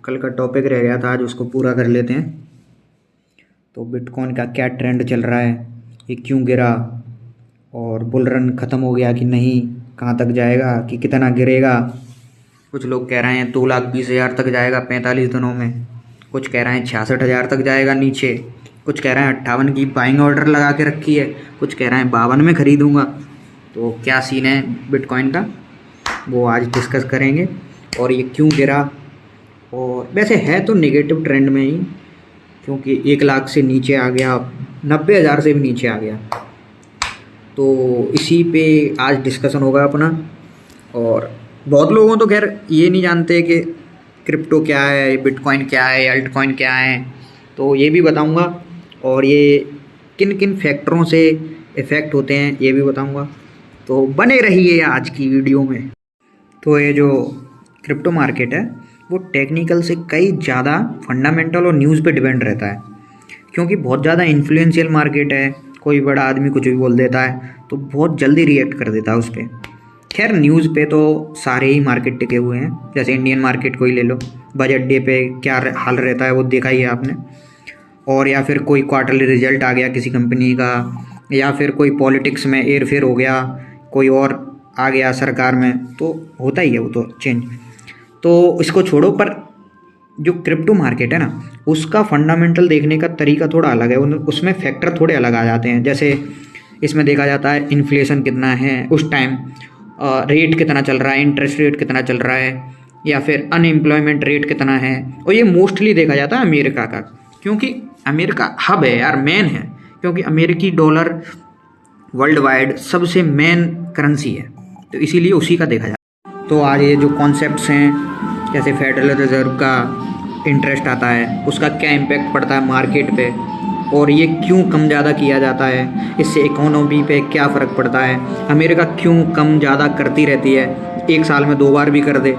कल का टॉपिक रह गया था, आज उसको पूरा कर लेते हैं। तो बिटकॉइन का क्या ट्रेंड चल रहा है, ये क्यों गिरा, और बुल रन ख़त्म हो गया कि नहीं, कहाँ तक जाएगा, कि कितना गिरेगा। कुछ लोग कह रहे हैं 2,20,000 तक जाएगा 45 दिनों में, कुछ कह रहे हैं 66,000 तक जाएगा नीचे, कुछ कह रहे हैं 58 की बाइंग ऑर्डर लगा के रखी है, कुछ कह रहे हैं 52 में ख़रीदूँगा। तो क्या सीन है बिटकॉइन का, वो आज डिस्कस करेंगे। और ये क्यों गिरा, और वैसे है तो नेगेटिव ट्रेंड में ही, क्योंकि 1 लाख से नीचे आ गया, 90,000 से भी नीचे आ गया। तो इसी पे आज डिस्कशन होगा अपना। और बहुत लोगों तो खैर ये नहीं जानते कि क्रिप्टो क्या है, बिटकॉइन क्या है, अल्टकॉइन क्या है, तो ये भी बताऊंगा। और ये किन किन फैक्टरों से इफ़ेक्ट होते हैं ये भी बताऊंगा। तो बने रहिए आज की वीडियो में। तो ये जो क्रिप्टो मार्केट है वो टेक्निकल से कई ज़्यादा फंडामेंटल और न्यूज़ पे डिपेंड रहता है, क्योंकि बहुत ज़्यादा इन्फ्लुएंशियल मार्केट है। कोई बड़ा आदमी कुछ भी बोल देता है तो बहुत जल्दी रिएक्ट कर देता है उस पर। खैर न्यूज़ पे तो सारे ही मार्केट टिके हुए हैं, जैसे इंडियन मार्केट को ही ले लो, बजट डे पे क्या हाल रहता है वो देखा ही है आपने। और या फिर कोई क्वार्टरली रिजल्ट आ गया किसी कंपनी का, या फिर कोई पॉलिटिक्स में हेर-फेर हो गया, कोई और आ गया सरकार में, तो होता ही है वो तो चेंज। तो इसको छोड़ो, पर जो क्रिप्टो मार्केट है ना उसका फंडामेंटल देखने का तरीका थोड़ा अलग है। उसमें फैक्टर थोड़े अलग आ जाते हैं। जैसे इसमें देखा जाता है इन्फ्लेशन कितना है उस टाइम, रेट कितना चल रहा है, इंटरेस्ट रेट कितना चल रहा है, या फिर अनएम्प्लॉयमेंट रेट कितना है। और ये मोस्टली देखा जाता है अमेरिका का, क्योंकि अमेरिका हब है यार, मेन है, क्योंकि अमेरिकी डॉलर वर्ल्ड वाइड सबसे मेन करेंसी है, तो इसीलिए उसी का देखा जाता है। तो आज ये जो कॉन्सेप्ट्स हैं, जैसे फेडरल रिजर्व का इंटरेस्ट आता है, उसका क्या इम्पैक्ट पड़ता है मार्केट पे, और ये क्यों कम ज़्यादा किया जाता है, इससे इकोनॉमी पे क्या फ़र्क पड़ता है, अमेरिका क्यों कम ज़्यादा करती रहती है, 1 साल में 2 बार भी कर दे,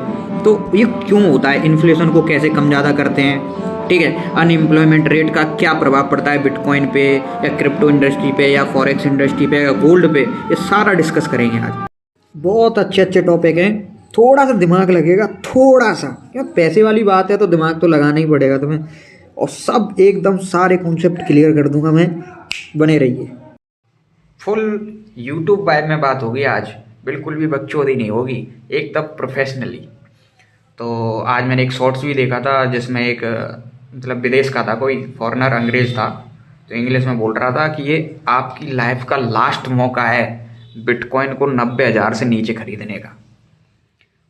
तो ये क्यों होता है, इन्फ्लेशन को कैसे कम ज़्यादा करते हैं, ठीक है, अनएम्प्लॉयमेंट रेट का क्या प्रभाव पड़ता है बिटकॉइन पे, या क्रिप्टो इंडस्ट्री पे, या फॉरेक्स इंडस्ट्री पे, या गोल्ड पे, ये सारा डिस्कस करेंगे आज। बहुत अच्छे अच्छे टॉपिक हैं, थोड़ा सा दिमाग लगेगा, थोड़ा सा, क्या पैसे वाली बात है तो दिमाग तो लगाना ही पड़ेगा तुम्हें, और सब एकदम सारे कॉन्सेप्ट क्लियर कर दूंगा मैं, बने रहिए। फुल यूट्यूब वाइब में बात होगी आज, बिल्कुल भी बकचोदी नहीं होगी, एकदम प्रोफेशनली। तो आज मैंने एक शॉर्ट्स भी देखा था जिसमें एक मतलब विदेश का था, कोई फॉरेनर अंग्रेज था, तो इंग्लिश में बोल रहा था कि ये आपकी लाइफ का लास्ट मौका है बिटकॉइन को 90,000 से नीचे खरीदने का।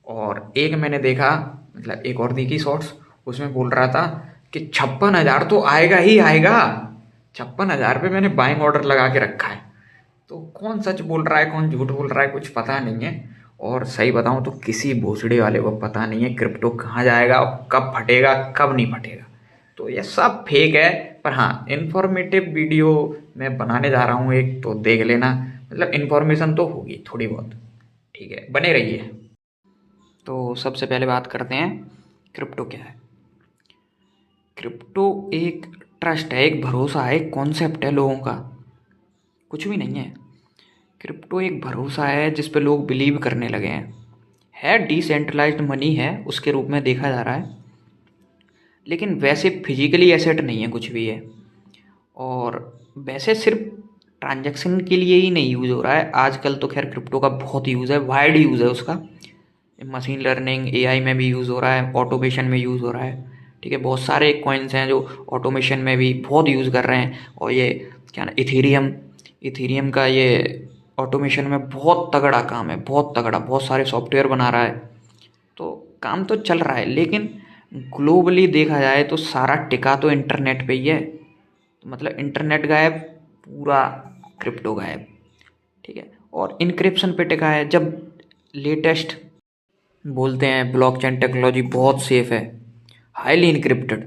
और एक मैंने देखा, मतलब एक और देखी शॉर्ट्स, उसमें बोल रहा था कि 56,000 तो आएगा ही आएगा, 56,000 पे मैंने बाइंग ऑर्डर लगा के रखा है। तो कौन सच बोल रहा है कौन झूठ बोल रहा है कुछ पता नहीं है। और सही बताऊं तो किसी भोसड़े वाले को पता नहीं है क्रिप्टो कहाँ जाएगा और कब फटेगा कब नहीं फटेगा। तो ये सब फेक है। पर हाँ, इन्फॉर्मेटिव वीडियो मैं बनाने जा रहा हूँ एक, तो देख लेना, मतलब इन्फॉर्मेशन तो होगी थोड़ी बहुत, ठीक है, बने रहिए। तो सबसे पहले बात करते हैं क्रिप्टो क्या है। क्रिप्टो एक ट्रस्ट है, एक भरोसा है, एक कॉन्सेप्ट है लोगों का, कुछ भी नहीं है। क्रिप्टो एक भरोसा है जिस पे लोग बिलीव करने लगे हैं। है डिसेंट्रलाइज्ड मनी है उसके रूप में देखा जा रहा है, लेकिन वैसे फिजिकली एसेट नहीं है कुछ भी है। और वैसे सिर्फ ट्रांजैक्शन के लिए ही नहीं यूज़ हो रहा है आजकल, तो खैर क्रिप्टो का बहुत यूज़ है, वाइड यूज़ है उसका। मशीन लर्निंग एआई में भी यूज़ हो रहा है, ऑटोमेशन में यूज़ हो रहा है, ठीक है। बहुत सारे कॉइन्स हैं जो ऑटोमेशन में भी बहुत यूज़ कर रहे हैं। और ये क्या ना, इथेरियम का ये ऑटोमेशन में बहुत तगड़ा काम है, बहुत तगड़ा, बहुत सारे सॉफ्टवेयर बना रहा है। तो काम तो चल रहा है, लेकिन ग्लोबली देखा जाए तो सारा टिका तो इंटरनेट पे ही है। तो मतलब इंटरनेट गायब, पूरा क्रिप्टो गायब, ठीक है। और इनक्रिप्शन पे टिका है। जब लेटेस्ट बोलते हैं ब्लॉकचेन टेक्नोलॉजी बहुत सेफ है, हाईली इनक्रिप्टेड,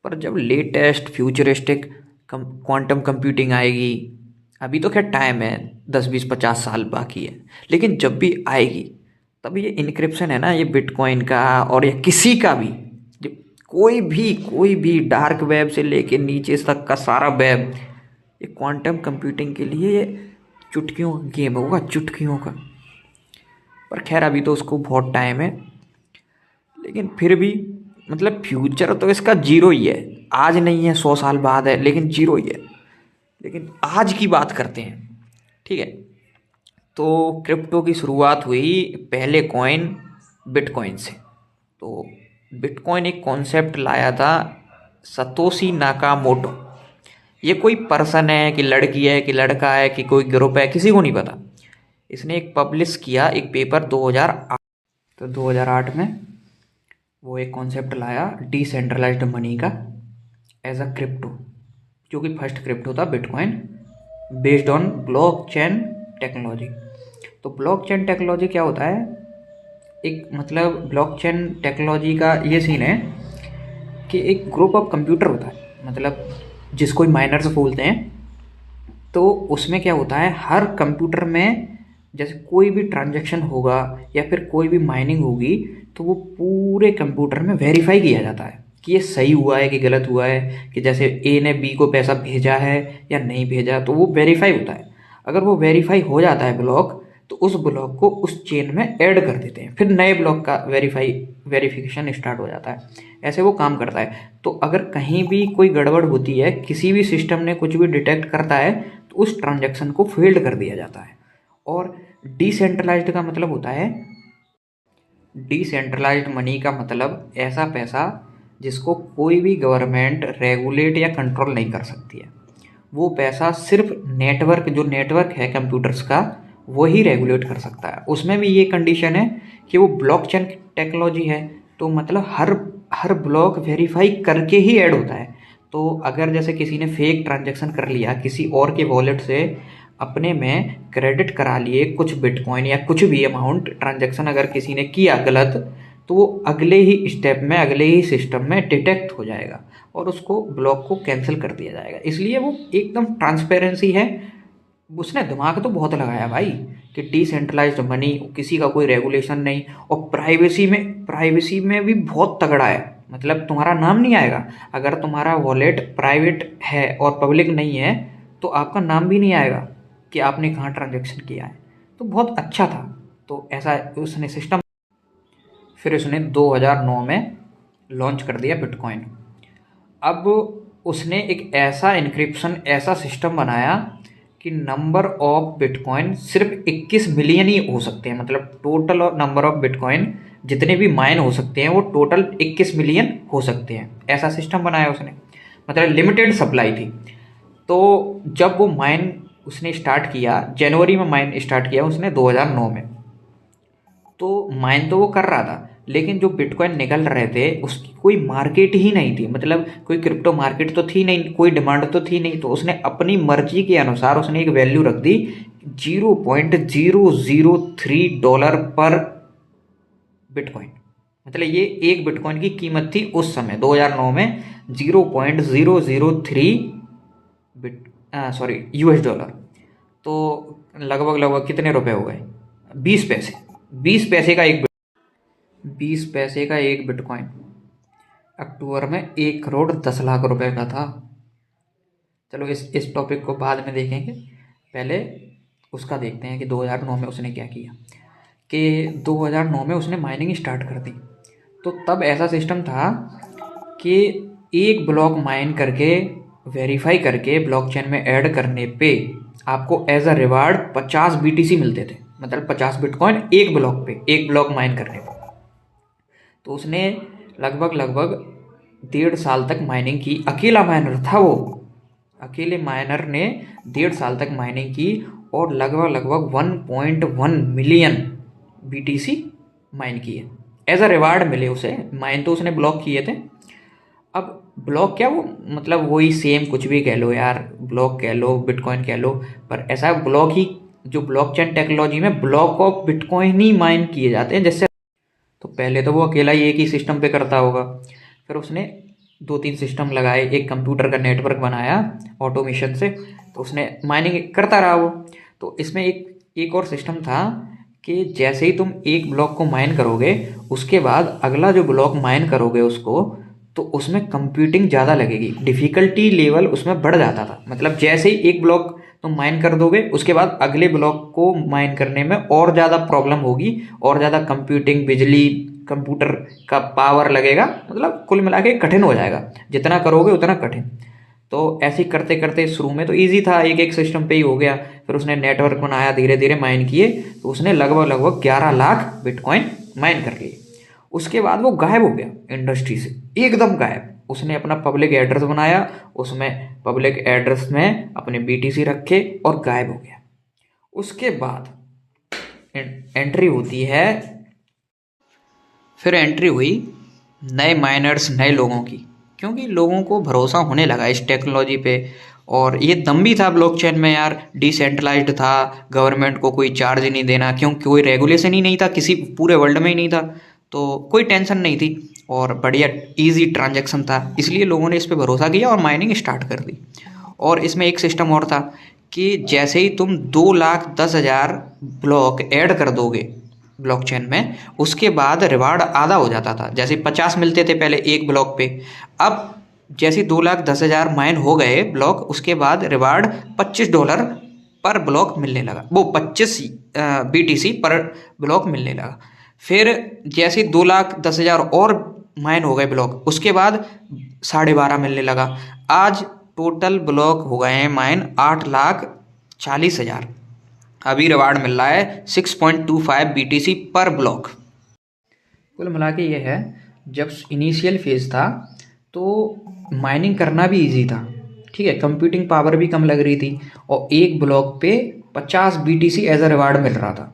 पर जब लेटेस्ट फ्यूचरिस्टिक क्वांटम कंप्यूटिंग आएगी, अभी तो खैर टाइम है, 10 20 50 साल बाकी है, लेकिन जब भी आएगी तब ये इनक्रिप्शन है ना, ये बिटकॉइन का और या किसी का भी, कोई भी डार्क वेब से लेके नीचे तक का सारा वेब, ये क्वांटम कंप्यूटिंग के लिए ये चुटकियों का गेम होगा, चुटकियों का। पर खैर अभी तो उसको बहुत टाइम है, लेकिन फिर भी मतलब फ्यूचर तो इसका जीरो ही है, आज नहीं है 100 साल बाद है, लेकिन जीरो ही है। लेकिन आज की बात करते हैं, ठीक है। तो क्रिप्टो की शुरुआत हुई पहले कॉइन बिटकॉइन से। तो बिटकॉइन एक कॉन्सेप्ट लाया था सतोशी नाकामोटो। ये कोई पर्सन है कि लड़की है कि लड़का है कि कोई ग्रुप है, किसी को नहीं पता। इसने एक पब्लिश किया एक पेपर 2008। तो 2008 में वो एक कॉन्सेप्ट लाया डिसेंट्रलाइज्ड मनी का एज अ क्रिप्टो, जो कि फर्स्ट क्रिप्टो था bitcoin based on blockchain technology. तो ब्लॉकचेन टेक्नोलॉजी क्या होता है, एक मतलब ब्लॉकचेन टेक्नोलॉजी का ये सीन है कि एक ग्रुप ऑफ कंप्यूटर होता है, मतलब जिसको माइनर्स बोलते हैं। तो उसमें क्या होता है, हर कंप्यूटर में जैसे कोई भी ट्रांजैक्शन होगा या फिर कोई भी माइनिंग होगी, तो वो पूरे कंप्यूटर में वेरीफाई किया जाता है कि ये सही हुआ है कि गलत हुआ है, कि जैसे ए ने बी को पैसा भेजा है या नहीं भेजा, तो वो वेरीफाई होता है। अगर वो वेरीफाई हो जाता है ब्लॉक, तो उस ब्लॉक को उस चेन में ऐड कर देते हैं, फिर नए ब्लॉक का वेरिफिकेशन स्टार्ट हो जाता है। ऐसे वो काम करता है। तो अगर कहीं भी कोई गड़बड़ होती है, किसी भी सिस्टम ने कुछ भी डिटेक्ट करता है, तो उस ट्रांजैक्शन को फेल्ड कर दिया जाता है। और डिसेंट्रलाइज्ड का मतलब होता है, डिसेंट्रलाइज्ड मनी का मतलब ऐसा पैसा जिसको कोई भी गवर्नमेंट रेगुलेट या कंट्रोल नहीं कर सकती है। वो पैसा सिर्फ नेटवर्क, जो नेटवर्क है कंप्यूटर्स का, वही रेगुलेट कर सकता है। उसमें भी ये कंडीशन है कि वो ब्लॉकचेन टेक्नोलॉजी है, तो मतलब हर हर ब्लॉक वेरीफाई करके ही ऐड होता है। तो अगर जैसे किसी ने फेक ट्रांजैक्शन कर लिया, किसी और के वॉलेट से अपने में क्रेडिट करा लिए कुछ बिटकॉइन या कुछ भी अमाउंट, ट्रांजैक्शन अगर किसी ने किया गलत, तो वो अगले ही स्टेप में, अगले ही सिस्टम में डिटेक्ट हो जाएगा और उसको ब्लॉक को कैंसिल कर दिया जाएगा। इसलिए वो एकदम ट्रांसपेरेंसी है। उसने दिमाग तो बहुत लगाया भाई कि डिसेंट्रलाइज्ड मनी, किसी का कोई रेगुलेशन नहीं, और प्राइवेसी में भी बहुत तगड़ा है। मतलब तुम्हारा नाम नहीं आएगा अगर तुम्हारा वॉलेट प्राइवेट है और पब्लिक नहीं है, तो आपका नाम भी नहीं आएगा कि आपने कहाँ ट्रांजैक्शन किया है। तो बहुत अच्छा था। तो ऐसा उसने सिस्टम, फिर उसने 2009 में लॉन्च कर दिया बिटकॉइन। अब उसने एक ऐसा इनक्रिप्शन, ऐसा सिस्टम बनाया कि नंबर ऑफ बिटकॉइन सिर्फ 21 मिलियन ही हो सकते हैं। मतलब टोटल नंबर ऑफ बिटकॉइन जितने भी माइन हो सकते हैं वो टोटल 21 मिलियन हो सकते हैं। ऐसा सिस्टम बनाया उसने, मतलब लिमिटेड सप्लाई थी। तो जब वो माइन उसने स्टार्ट किया, जनवरी में माइन स्टार्ट किया उसने 2009 में, तो माइन तो वो कर रहा था, लेकिन जो बिटकॉइन निकल रहे थे उसकी कोई मार्केट ही नहीं थी। मतलब कोई क्रिप्टो मार्केट तो थी नहीं, कोई डिमांड तो थी नहीं। तो उसने अपनी मर्जी के अनुसार उसने एक वैल्यू रख दी $0.003 पर बिटकॉइन। मतलब ये एक बिटकॉइन की कीमत थी उस समय 2009 में 0.003 US डॉलर। तो लगभग लगभग कितने रुपए हो गए, 20 पैसे। 20 पैसे का एक 20 पैसे का एक बिटकॉइन अक्टूबर में 1 करोड़ 10 लाख रुपए का था। चलो इस टॉपिक को बाद में देखेंगे, पहले उसका देखते हैं कि 2009 में उसने क्या किया। कि 2009 में उसने माइनिंग स्टार्ट कर दी। तो तब ऐसा सिस्टम था कि एक ब्लॉक माइन करके, वेरीफाई करके, ब्लॉकचेन में ऐड करने पे आपको एज अ रिवार्ड 50 BTC मिलते थे। मतलब 50 बिटकॉइन एक ब्लॉक पे, एक ब्लॉक माइन करने पे। तो उसने लगभग लगभग 1.5 साल तक माइनिंग की। अकेला माइनर था वो, अकेले माइनर ने 1.5 साल तक माइनिंग की और लगभग लगभग 1.1 मिलियन BTC माइन किए। एज अ रिवार्ड मिले उसे। माइन तो उसने ब्लॉक किए थे। अब ब्लॉक क्या, वो मतलब वही सेम, कुछ भी कह लो यार, ब्लॉक कह लो, बिटकॉइन कह लो, पर ऐसा ब्लॉक ही, जो ब्लॉकचेन टेक्नोलॉजी में block of bitcoin he mine किए जाते हैं। जैसे तो पहले तो वो अकेला ही एक ही सिस्टम पे करता होगा, फिर उसने 2-3 सिस्टम लगाए, एक कंप्यूटर का नेटवर्क बनाया ऑटोमेशन से, तो उसने माइनिंग करता रहा वो। तो इसमें एक और सिस्टम था कि जैसे ही तुम एक ब्लॉक को माइन करोगे, उसके बाद अगला जो ब्लॉक माइन करोगे उसको, तो उसमें कंप्यूटिंग ज़्यादा लगेगी, डिफ़िकल्टी लेवल उसमें बढ़ जाता था। मतलब जैसे ही एक ब्लॉक तुम माइन कर दोगे, उसके बाद अगले ब्लॉक को माइन करने में और ज़्यादा प्रॉब्लम होगी, और ज़्यादा कंप्यूटिंग, बिजली कंप्यूटर का पावर लगेगा, मतलब कुल मिला के कठिन हो जाएगा, जितना करोगे उतना कठिन। तो ऐसे ही करते करते शुरू में तो इजी था, एक एक सिस्टम पे ही हो गया। फिर उसने नेटवर्क बनाया, धीरे धीरे माइन किए, तो उसने लगभग लगभग 11 लाख बिटकॉइन माइन कर लिए। उसके बाद वो गायब हो गया इंडस्ट्री से, एकदम गायब। उसने अपना पब्लिक एड्रेस बनाया, उसमें पब्लिक एड्रेस में अपने बीटीसी रखे और गायब हो गया। उसके बाद एंट्री होती है, फिर एंट्री हुई नए माइनर्स, नए लोगों की, क्योंकि लोगों को भरोसा होने लगा इस टेक्नोलॉजी पे। और ये दम भी था ब्लॉकचेन में यार, डिसेंट्रलाइज्ड था, गवर्नमेंट को कोई चार्ज नहीं देना, क्योंकि कोई रेगुलेशन ही नहीं था, किसी पूरे वर्ल्ड में ही नहीं था, तो कोई टेंशन नहीं थी और बढ़िया इजी ट्रांजैक्शन था, इसलिए लोगों ने इस पर भरोसा किया और माइनिंग स्टार्ट कर दी। और इसमें एक सिस्टम और था कि जैसे ही तुम 2,10,000 ब्लॉक ऐड कर दोगे ब्लॉकचेन में, उसके बाद रिवार्ड आधा हो जाता था। जैसे 50 मिलते थे पहले एक ब्लॉक पे, अब जैसे 2,10,000 माइन हो गए ब्लॉक, उसके बाद रिवार्ड $25 पर ब्लॉक मिलने लगा, वो 25 BTC पर ब्लॉक मिलने लगा। फिर जैसे 2,10,000 और माइन हो गए ब्लॉक, उसके बाद 12.5 मिलने लगा। आज टोटल ब्लॉक हो गए हैं माइन 8,40,000। अभी रिवार्ड मिल रहा है 6.25 BTC पर ब्लॉक। कुल मिला के ये है, जब इनिशियल फेज था तो माइनिंग करना भी इजी था, ठीक है, कंप्यूटिंग पावर भी कम लग रही थी, और एक ब्लॉक पे 50 BTC एज अ रिवार्ड मिल रहा था।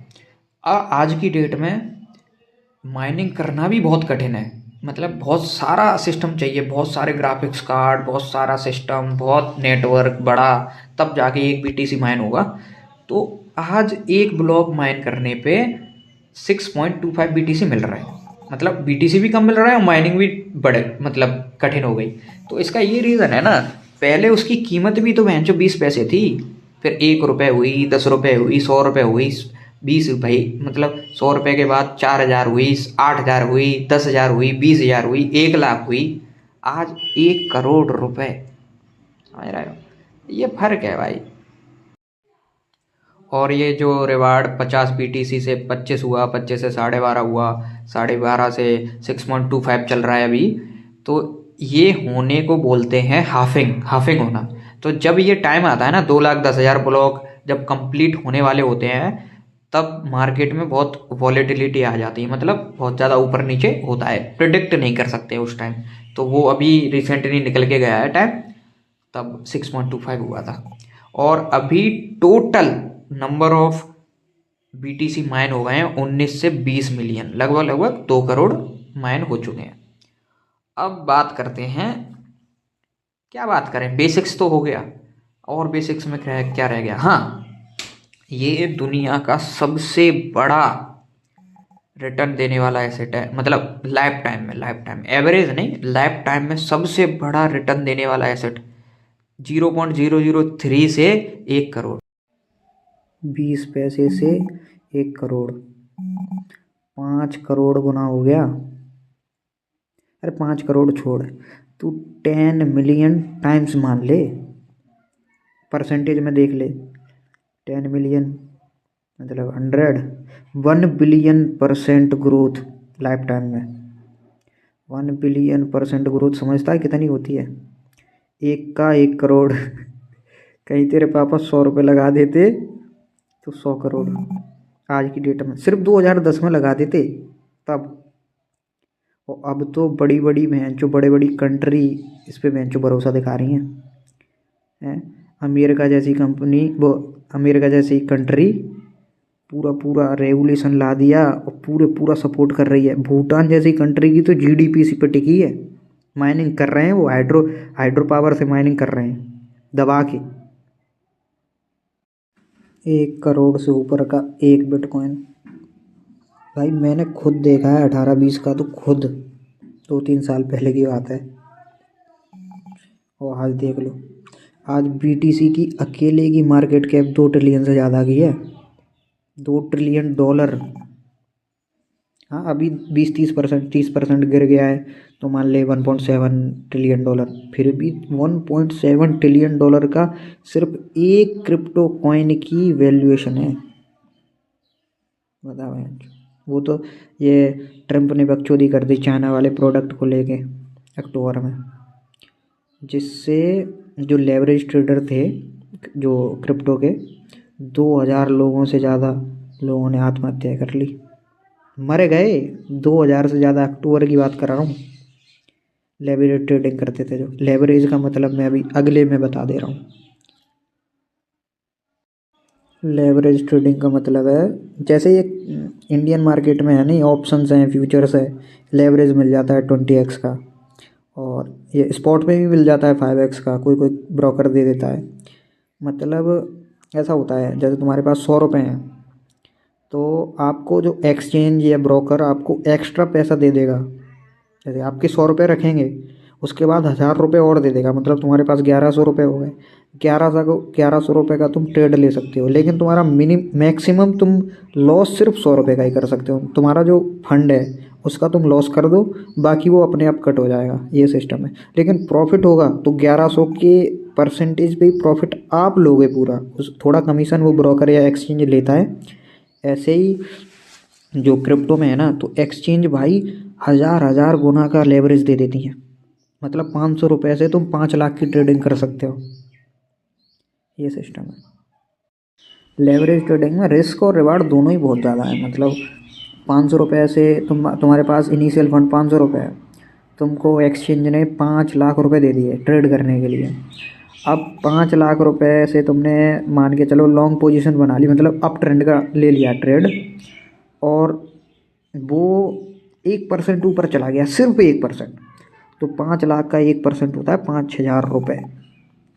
आज की डेट में माइनिंग करना भी बहुत कठिन है, मतलब बहुत सारा सिस्टम चाहिए, बहुत सारे ग्राफिक्स कार्ड, बहुत सारा सिस्टम, बहुत नेटवर्क बड़ा, तब जाके एक BTC माइन होगा। तो आज एक ब्लॉक माइन करने पे 6.25 BTC मिल रहा है, मतलब BTC भी कम मिल रहा है और माइनिंग भी बड़े मतलब कठिन हो गई। तो इसका ये रीज़न है ना, पहले उसकी कीमत भी तो भैंचो 20 पैसे थी, फिर 1 रुपये हुई, 10 रुपये हुई, 100 रुपये हुई, 20 भाई, मतलब 100 रुपये के बाद 4,000 हुई, 8,000 हुई, 10,000 हुई, 20,000 हुई, 1 लाख हुई, आज 1 करोड़ रुपये। समझ रहे हो, ये फर्क है भाई। और ये जो रिवार्ड 50 BTC से 25 हुआ, 25 से 12.5 हुआ, 12.5 से 6.25 चल रहा है अभी, तो ये होने को बोलते हैं हाफिंग होना। तो जब ये टाइम आता है ना, 2,10,000 ब्लॉक जब कंप्लीट होने वाले होते हैं, तब मार्केट में बहुत वॉलेटिलिटी आ जाती है, मतलब बहुत ज़्यादा ऊपर नीचे होता है, प्रिडिक्ट नहीं कर सकते उस टाइम। तो वो अभी रिसेंटली निकल के गया है टाइम, तब 6.25 हुआ था। और अभी total number of BTC mine हो गए हैं 19 से 20 मिलियन, लगभग लगभग 2 करोड़ माइन हो चुके हैं। अब बात करते हैं, क्या बात करें, बेसिक्स तो हो गया, और बेसिक्स में क्या रह गया, हाँ, ये दुनिया का सबसे बड़ा रिटर्न देने वाला एसेट है, मतलब लाइफ टाइम एवरेज नहीं, लाइफ टाइम में सबसे बड़ा रिटर्न देने वाला एसेट, 0.003 से 1 करोड़, 20 पैसे से 1 करोड़, 5 करोड़ गुना हो गया। अरे 5 करोड़ छोड़, तू 10 मिलियन टाइम्स मान ले, परसेंटेज में देख ले, 10 मिलियन मतलब 1 बिलियन% ग्रोथ लाइफ टाइम में। 1 बिलियन% ग्रोथ समझता है कितनी होती है? 1 का 1 करोड़ कहीं तेरे पापा 100 रुपये लगा देते तो 100 करोड़ आज की डेट में, सिर्फ 2010 में लगा देते तब। और अब तो बड़ी बड़ी जो बड़े बड़ी कंट्री इस पे जो भरोसा दिखा रही हैं, अमेरिका जैसी कंपनी, वो अमेरिका जैसी कंट्री पूरा रेगुलेशन ला दिया और पूरा सपोर्ट कर रही है। भूटान जैसी कंट्री की तो GDP इसी पे टिकी है, माइनिंग कर रहे हैं वो, हाइड्रो पावर से माइनिंग कर रहे हैं दबा के। 1 करोड़ से ऊपर का एक बिटकॉइन, भाई मैंने खुद देखा है 18-20 का, तो खुद 2-3 साल पहले की बात है। और आज देख लो, आज BTC की अकेले की मार्केट कैप 2 ट्रिलियन से ज़्यादा की है, $2 ट्रिलियन। हाँ अभी 20-30%, 30% गिर गया है, तो मान ले $1.7 ट्रिलियन। फिर भी $1.7 ट्रिलियन का सिर्फ एक क्रिप्टो कॉइन की वैल्यूएशन है, बताओ। वो तो ये ट्रम्प ने बकचोदी कर दी चाइना वाले प्रोडक्ट को लेके अक्टूबर में, जिससे जो लेवरेज ट्रेडर थे जो क्रिप्टो के 2000 लोगों से ज़्यादा लोगों ने आत्महत्या कर ली, मरे गए 2000 से ज़्यादा। अक्टूबर की बात कर रहा हूँ। लेवरेज ट्रेडिंग करते थे जो। लेवरेज का मतलब मैं अभी अगले में बता दे रहा हूँ। लेवरेज ट्रेडिंग का मतलब है जैसे ये इंडियन मार्केट में है नहीं, ऑप्शंस हैं, फ्यूचर्स है, लेवरेज मिल जाता है 20x का, और ये स्पॉट में भी मिल जाता है 5x का, कोई कोई ब्रोकर दे देता है। मतलब ऐसा होता है जैसे तुम्हारे पास 100 रुपये हैं तो आपको जो एक्सचेंज या ब्रोकर आपको एक्स्ट्रा पैसा दे देगा। जैसे आपके 100 रुपये रखेंगे, उसके बाद 1000 रुपये और दे देगा, मतलब तुम्हारे पास 1100 रुपये हो गए। 1100 रुपये का तुम ट्रेड ले सकते हो, लेकिन तुम्हारा मैक्सिमम तुम लॉस सिर्फ 100 रुपये का ही कर सकते हो। तुम्हारा जो फंड है उसका तुम लॉस कर दो, बाकी वो अपने आप कट हो जाएगा, ये सिस्टम है। लेकिन प्रॉफिट होगा तो 1100 के परसेंटेज पे प्रॉफिट आप लोगे पूरा, उस थोड़ा कमीशन वो ब्रोकर या एक्सचेंज लेता है। ऐसे ही जो क्रिप्टो में है ना, तो एक्सचेंज भाई हज़ार हज़ार गुना का लेवरेज दे देती हैं। मतलब 500 रुपये से तुम 5 लाख की ट्रेडिंग कर सकते हो, ये सिस्टम है। लेवरेज ट्रेडिंग में रिस्क और रिवार्ड दोनों ही बहुत ज़्यादा है। मतलब 500 रुपये से तुम्हारे पास इनिशियल फंड 500 रुपये है, तुमको एक्सचेंज ने 5 लाख रुपये दे दिए ट्रेड करने के लिए। अब 5 लाख रुपये से तुमने मान के चलो लॉन्ग पोजीशन बना ली, मतलब अप ट्रेंड का ले लिया ट्रेड, और वो 1% ऊपर चला गया, सिर्फ 1%। तो 5 लाख का 1% होता है 5000 रुपये।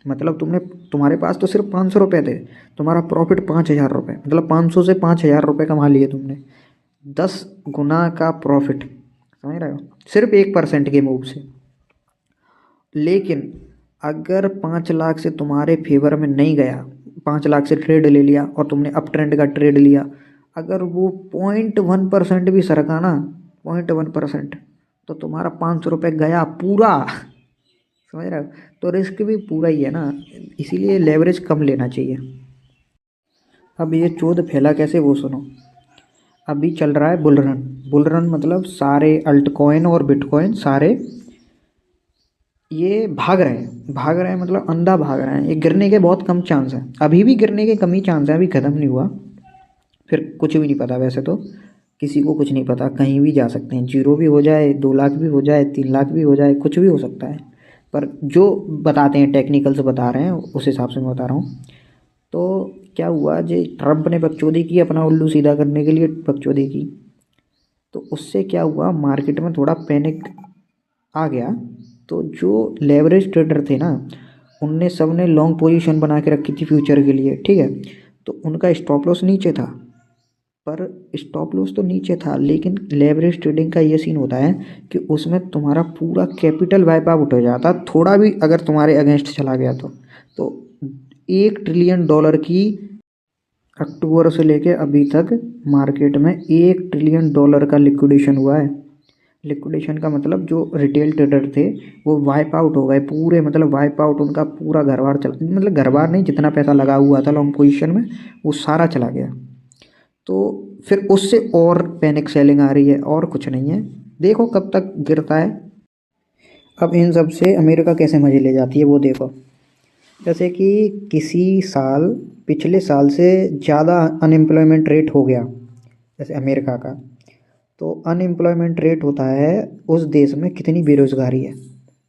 मतलब तुम्हारे पास तो सिर्फ 500 रुपये थे, तुम्हारा प्रॉफिट 5000 रुपये, मतलब 500 से 5000 रुपये कमा लिए तुमने, 10 गुना का प्रॉफिट। समझ रहे हो, सिर्फ 1% के मूव से। लेकिन अगर 5 लाख से तुम्हारे फेवर में नहीं गया, 5 लाख से ट्रेड ले लिया और तुमने अप ट्रेंड का ट्रेड लिया, अगर वो 0.1% भी सरका ना, 0.1%, तो तुम्हारा 500 रुपये गया पूरा। समझ रहे हो, तो रिस्क भी पूरा ही है ना, इसीलिए लेवरेज कम लेना चाहिए। अब ये चोद फैला कैसे वो सुनो। अभी चल रहा है बुल रन। बुल रन मतलब सारे अल्ट कॉइन और बिटकॉइन सारे ये भाग रहे हैं, मतलब अंधा भाग रहे हैं। ये गिरने के बहुत कम चांस हैं, अभी भी गिरने के कम ही चांस हैं, अभी ख़त्म नहीं हुआ। फिर कुछ भी नहीं पता, वैसे तो किसी को कुछ नहीं पता, कहीं भी जा सकते हैं, 0 भी हो जाए, 2 लाख भी हो जाए, 3 लाख भी हो जाए, कुछ भी हो सकता है। पर जो बताते हैं टेक्निकल से बता रहे हैं, उस हिसाब से मैं बता रहा हूँ। तो क्या हुआ, जो ट्रम्प ने बकचोदी की, अपना उल्लू सीधा करने के लिए बकचोदी की, तो उससे क्या हुआ, मार्केट में थोड़ा पैनिक आ गया। तो जो लेवरेज ट्रेडर थे ना, उनने सब ने लॉन्ग पोजीशन बना के रखी थी फ्यूचर के लिए, ठीक है। तो उनका स्टॉप लॉस नीचे था, पर स्टॉप लॉस तो नीचे था, लेकिन लेवरेज ट्रेडिंग का ये सीन होता है कि उसमें तुम्हारा पूरा कैपिटल वाइप आउट हो जाता, थोड़ा भी अगर तुम्हारे अगेंस्ट चला गया तो 1 ट्रिलियन डॉलर की अक्टूबर से लेके अभी तक मार्केट में 1 ट्रिलियन डॉलर का लिक्विडेशन हुआ है। लिक्विडेशन का मतलब जो रिटेल ट्रेडर थे वो वाइप आउट हो गए पूरे, मतलब वाइप आउट, उनका पूरा घर बार चला, मतलब घर बार नहीं, जितना पैसा लगा हुआ था लॉन्ग पोजीशन में वो सारा चला गया। तो फिर उससे और पैनिक सेलिंग आ रही है, और कुछ नहीं है, देखो कब तक गिरता है। अब इन सब से अमेरिका कैसे मजे ले जाती है वो देखो। जैसे कि किसी साल, पिछले साल से ज़्यादा अनएम्प्लॉयमेंट रेट हो गया जैसे अमेरिका का, तो अनएम्प्लॉयमेंट रेट होता है उस देश में कितनी बेरोज़गारी है,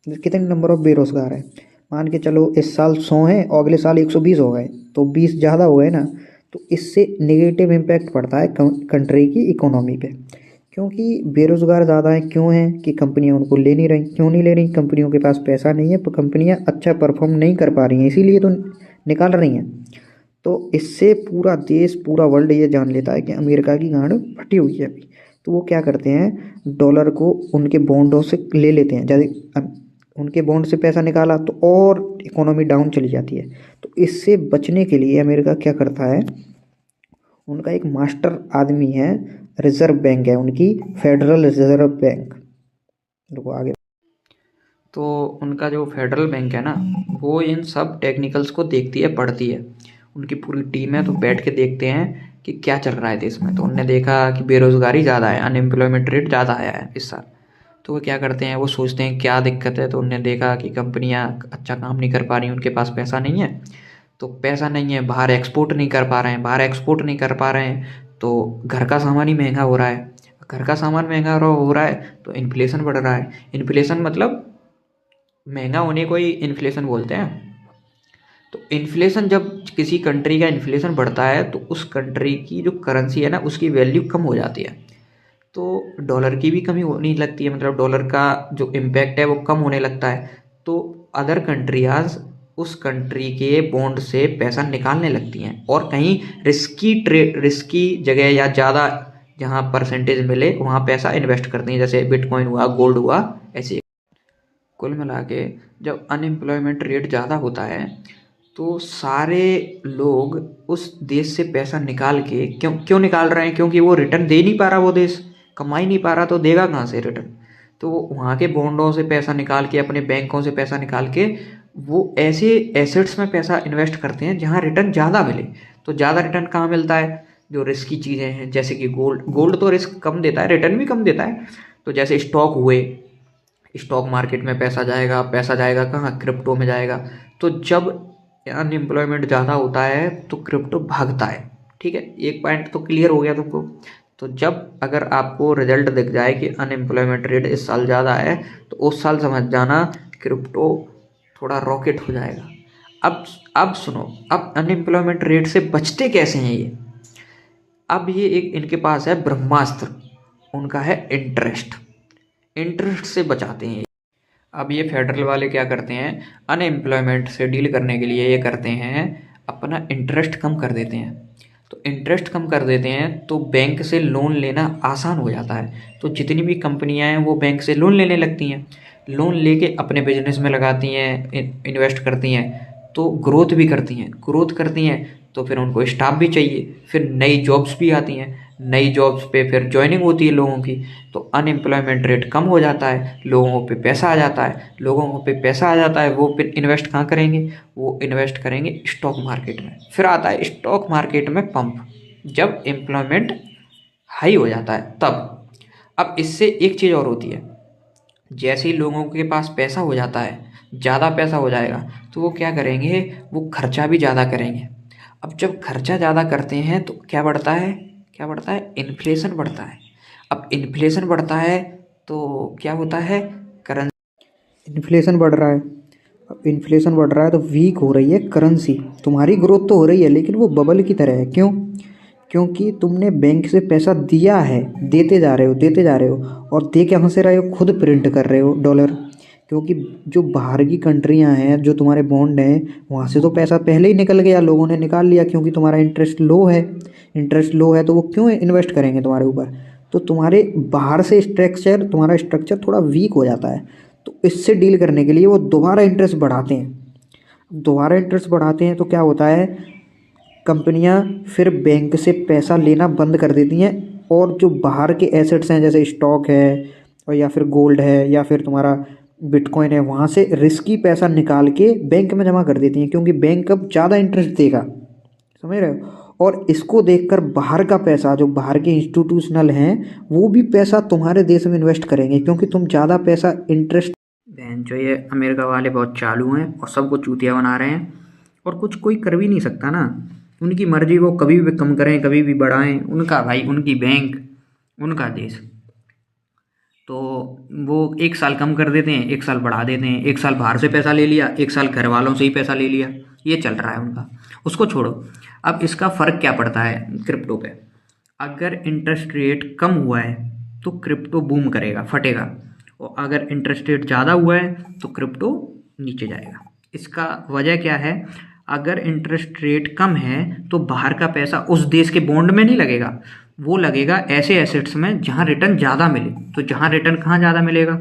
कितने नंबर ऑफ बेरोज़गार है। मान के चलो इस साल 100 हैं और अगले साल 120 हो गए, तो 20 ज़्यादा हो गए ना, तो इससे नेगेटिव इम्पैक्ट पड़ता है कंट्री की इकोनॉमी पे। क्योंकि बेरोज़गार ज़्यादा हैं, क्यों हैं कि कंपनियां उनको ले नहीं रही। क्यों नहीं ले रही, कंपनियों के पास पैसा नहीं है, तो कंपनियां अच्छा परफॉर्म नहीं कर पा रही हैं, इसीलिए तो निकाल रही हैं। तो इससे पूरा देश, पूरा वर्ल्ड ये जान लेता है कि अमेरिका की गांड फटी हुई है अभी। तो वो क्या करते हैं, डॉलर को उनके बॉन्डों से ले लेते हैं, जैसे उनके बॉन्ड से पैसा निकाला तो और इकोनॉमी डाउन चली जाती है। तो इससे बचने के लिए अमेरिका क्या करता है, उनका एक मास्टर आदमी है, रिजर्व बैंक है उनकी, फेडरल रिजर्व बैंक। रुको आगे। तो उनका जो फेडरल बैंक है ना, वो इन सब टेक्निकल्स को देखती है, पढ़ती है, उनकी पूरी टीम है, तो बैठ के देखते हैं कि क्या चल रहा है देश में। तो उनने देखा कि बेरोज़गारी ज़्यादा है, अनएम्प्लॉयमेंट रेट ज़्यादा आया है इस साल। तो वो क्या करते हैं, वो सोचते हैं क्या दिक्कत है। तो उनने देखा कि कंपनियां अच्छा काम नहीं कर पा रही, उनके पास पैसा नहीं है। तो पैसा नहीं है, बाहर एक्सपोर्ट नहीं कर पा रहे हैं, बाहर एक्सपोर्ट नहीं कर पा रहे हैं तो घर का सामान ही महंगा हो रहा है। घर का सामान महंगा हो रहा है तो इन्फ्लेशन बढ़ रहा है। इन्फ्लेशन मतलब महंगा होने को ही इन्फ्लेशन बोलते हैं। तो इन्फ्लेशन, जब किसी कंट्री का इन्फ्लेशन बढ़ता है तो उस कंट्री की जो करेंसी है ना, उसकी वैल्यू कम हो जाती है। तो डॉलर की भी कमी होने लगती है, मतलब डॉलर का जो इम्पैक्ट है वो कम होने लगता है। तो अदर कंट्रियाज उस कंट्री के बॉन्ड से पैसा निकालने लगती हैं और कहीं रिस्की जगह या ज़्यादा जहाँ परसेंटेज मिले वहाँ पैसा इन्वेस्ट करती हैं, जैसे बिटकॉइन हुआ, गोल्ड हुआ, ऐसे। कुल मिला के जब अनएम्प्लॉयमेंट रेट ज़्यादा होता है तो सारे लोग उस देश से पैसा निकाल के क्यों क्यों निकाल रहे हैं, क्योंकि वो रिटर्न दे नहीं पा रहा, वो देश कमा ही नहीं पा रहा, तो देगा कहाँ से रिटर्न। तो वो वहाँ के बॉन्डों से पैसा निकाल के, अपने बैंकों से पैसा निकाल के वो ऐसे एसेट्स में पैसा इन्वेस्ट करते हैं जहाँ रिटर्न ज़्यादा मिले। तो ज़्यादा रिटर्न कहाँ मिलता है, जो रिस्की चीज़ें हैं जैसे कि गोल्ड। गोल्ड तो रिस्क कम देता है, रिटर्न भी कम देता है। तो जैसे स्टॉक हुए, स्टॉक मार्केट में पैसा जाएगा, पैसा जाएगा कहाँ, क्रिप्टो में जाएगा। तो जब अनएम्प्लॉयमेंट ज़्यादा होता है तो क्रिप्टो भागता है। ठीक है, एक पॉइंट तो क्लियर हो गया तुमको। तो जब अगर आपको रिजल्ट दिख जाए कि अनएम्प्लॉयमेंट रेट इस साल ज़्यादा है तो उस साल समझ जाना क्रिप्टो थोड़ा रॉकेट हो जाएगा। अब सुनो, अब अनएम्प्लॉयमेंट रेट से बचते कैसे हैं ये। अब ये एक इनके पास है ब्रह्मास्त्र, उनका है इंटरेस्ट। इंटरेस्ट से बचाते हैं। अब ये फेडरल वाले क्या करते हैं, अनएम्प्लॉयमेंट से डील करने के लिए ये करते हैं, अपना इंटरेस्ट कम कर देते हैं। तो इंटरेस्ट कम कर देते हैं तो बैंक से लोन लेना आसान हो जाता है। तो जितनी भी कंपनियां हैं वो बैंक से लोन लेने लगती हैं, लोन लेके अपने बिजनेस में लगाती हैं, इन्वेस्ट करती हैं, तो ग्रोथ भी करती हैं। ग्रोथ करती हैं तो फिर उनको स्टाफ भी चाहिए, फिर नई जॉब्स भी आती हैं, नई जॉब्स पे फिर ज्वाइनिंग होती है लोगों की। तो अनएम्प्लॉयमेंट रेट कम हो जाता है, लोगों पे पैसा आ जाता है। लोगों पे पैसा आ जाता है, वो फिर इन्वेस्ट कहाँ करेंगे, वो इन्वेस्ट करेंगे स्टॉक मार्केट में। फिर आता है स्टॉक मार्केट में पंप, जब एम्प्लॉयमेंट हाई हो जाता है तब। अब इससे एक चीज़ और होती है, जैसे ही लोगों के पास पैसा हो जाता है, ज़्यादा पैसा हो जाएगा, तो वो क्या करेंगे, वो खर्चा भी ज़्यादा करेंगे। अब जब खर्चा ज़्यादा करते हैं तो क्या बढ़ता है, क्या बढ़ता है, इन्फ्लेशन बढ़ता है। अब इन्फ्लेशन बढ़ता है तो क्या होता है, इन्फ्लेशन बढ़ रहा है। अब इन्फ्लेशन बढ़ रहा है तो वीक हो रही है करेंसी। तुम्हारी ग्रोथ तो हो रही है लेकिन वो बबल की तरह है। क्यों? क्योंकि तुमने बैंक से पैसा दिया है, देते जा रहे हो, देते जा रहे हो, और दे कहाँ से रहे हो, खुद प्रिंट कर रहे हो डॉलर। क्योंकि जो बाहर की कंट्रियां हैं, जो तुम्हारे बॉन्ड हैं, वहाँ से तो पैसा पहले ही निकल गया, लोगों ने निकाल लिया, क्योंकि तुम्हारा इंटरेस्ट लो है। इंटरेस्ट लो है तो वो क्यों इन्वेस्ट करेंगे तुम्हारे ऊपर। तो तुम्हारे बाहर से स्ट्रक्चर, तुम्हारा स्ट्रक्चर थोड़ा वीक हो जाता है। तो इससे डील करने के लिए वो दोबारा इंटरेस्ट बढ़ाते हैं। दोबारा इंटरेस्ट बढ़ाते हैं तो क्या होता है, कंपनियां फिर बैंक से पैसा लेना बंद कर देती हैं, और जो बाहर के एसेट्स हैं जैसे स्टॉक है, और या फिर गोल्ड है, या फिर तुम्हारा बिटकॉइन है, वहाँ से रिस्की पैसा निकाल के बैंक में जमा कर देती हैं, क्योंकि बैंक अब ज़्यादा इंटरेस्ट देगा। समझ रहे हो। और इसको देखकर बाहर का पैसा, जो बाहर के इंस्टीट्यूशनल हैं, वो भी पैसा तुम्हारे देश में इन्वेस्ट करेंगे, क्योंकि तुम ज़्यादा पैसा इंटरेस्ट। बहन जो ये अमेरिका वाले बहुत चालू हैं और सबको चूतिया बना रहे हैं, और कुछ कोई कर भी नहीं सकता ना। उनकी मर्जी, वो कभी भी कम करें कभी भी बढ़ाएं, उनका भाई, उनकी बैंक, उनका देश। तो वो एक साल कम कर देते हैं, एक साल बढ़ा देते हैं, एक साल बाहर से पैसा ले लिया, एक साल घर वालों से ही पैसा ले लिया। ये चल रहा है उनका। उसको छोड़ो, अब इसका फ़र्क क्या पड़ता है क्रिप्टो पे। अगर इंटरेस्ट रेट कम हुआ है तो क्रिप्टो बूम करेगा, फटेगा। और अगर इंटरेस्ट रेट ज़्यादा हुआ है तो क्रिप्टो नीचे जाएगा। इसका वजह क्या है, अगर इंटरेस्ट रेट कम है तो बाहर का पैसा उस देश के बॉन्ड में नहीं लगेगा, वो लगेगा ऐसे एसेट्स में जहाँ रिटर्न ज़्यादा मिले। तो जहाँ रिटर्न कहाँ ज़्यादा मिलेगा,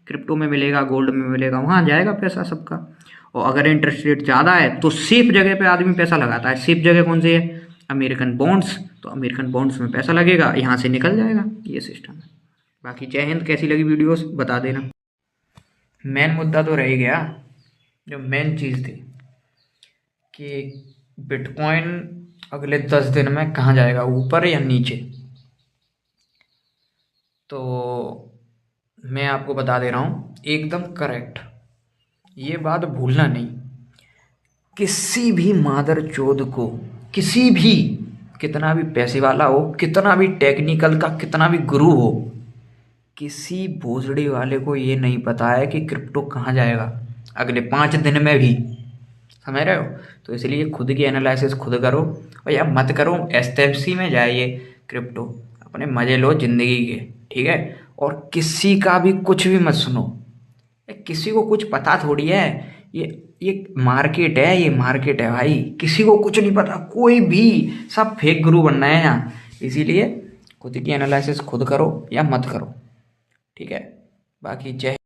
क्रिप्टो में मिलेगा, गोल्ड में मिलेगा, वहाँ जाएगा पैसा सबका। और अगर इंटरेस्ट रेट ज़्यादा है तो सेफ जगह पे आदमी पैसा लगाता है। सेफ जगह कौन सी है, अमेरिकन बॉन्ड्स। तो अमेरिकन बॉन्ड्स में पैसा लगेगा, यहाँ से निकल जाएगा, ये सिस्टम है। बाकी जय हिंद। कैसी लगी वीडियोस बता देना। मेन मुद्दा तो रह ही गया, जो मेन चीज़ थी कि बिटकॉइन अगले 10 दिन में कहाँ जाएगा, ऊपर या नीचे? तो मैं आपको बता दे रहा हूँ एकदम करेक्ट, ये बात भूलना नहीं। किसी भी मादरचोद को, किसी भी, कितना भी पैसे वाला हो, कितना भी टेक्निकल का, कितना भी गुरु हो, किसी भोसड़ी वाले को ये नहीं पता है कि क्रिप्टो कहाँ जाएगा अगले 5 दिन में भी। समझ रहे हो? तो इसलिए खुद की एनालिसिस खुद करो, और या मत करो, एसटीएफसी में जाइए क्रिप्टो, अपने मजे लो जिंदगी के, ठीक है? और किसी का भी कुछ भी मत सुनो, किसी को कुछ पता थोड़ी है। ये मार्केट है, ये मार्केट है भाई, किसी को कुछ नहीं पता, कोई भी, सब फेक गुरु बनना है यहाँ। इसीलिए खुद की एनालिसिस खुद करो या मत करो, ठीक है? बाकी जय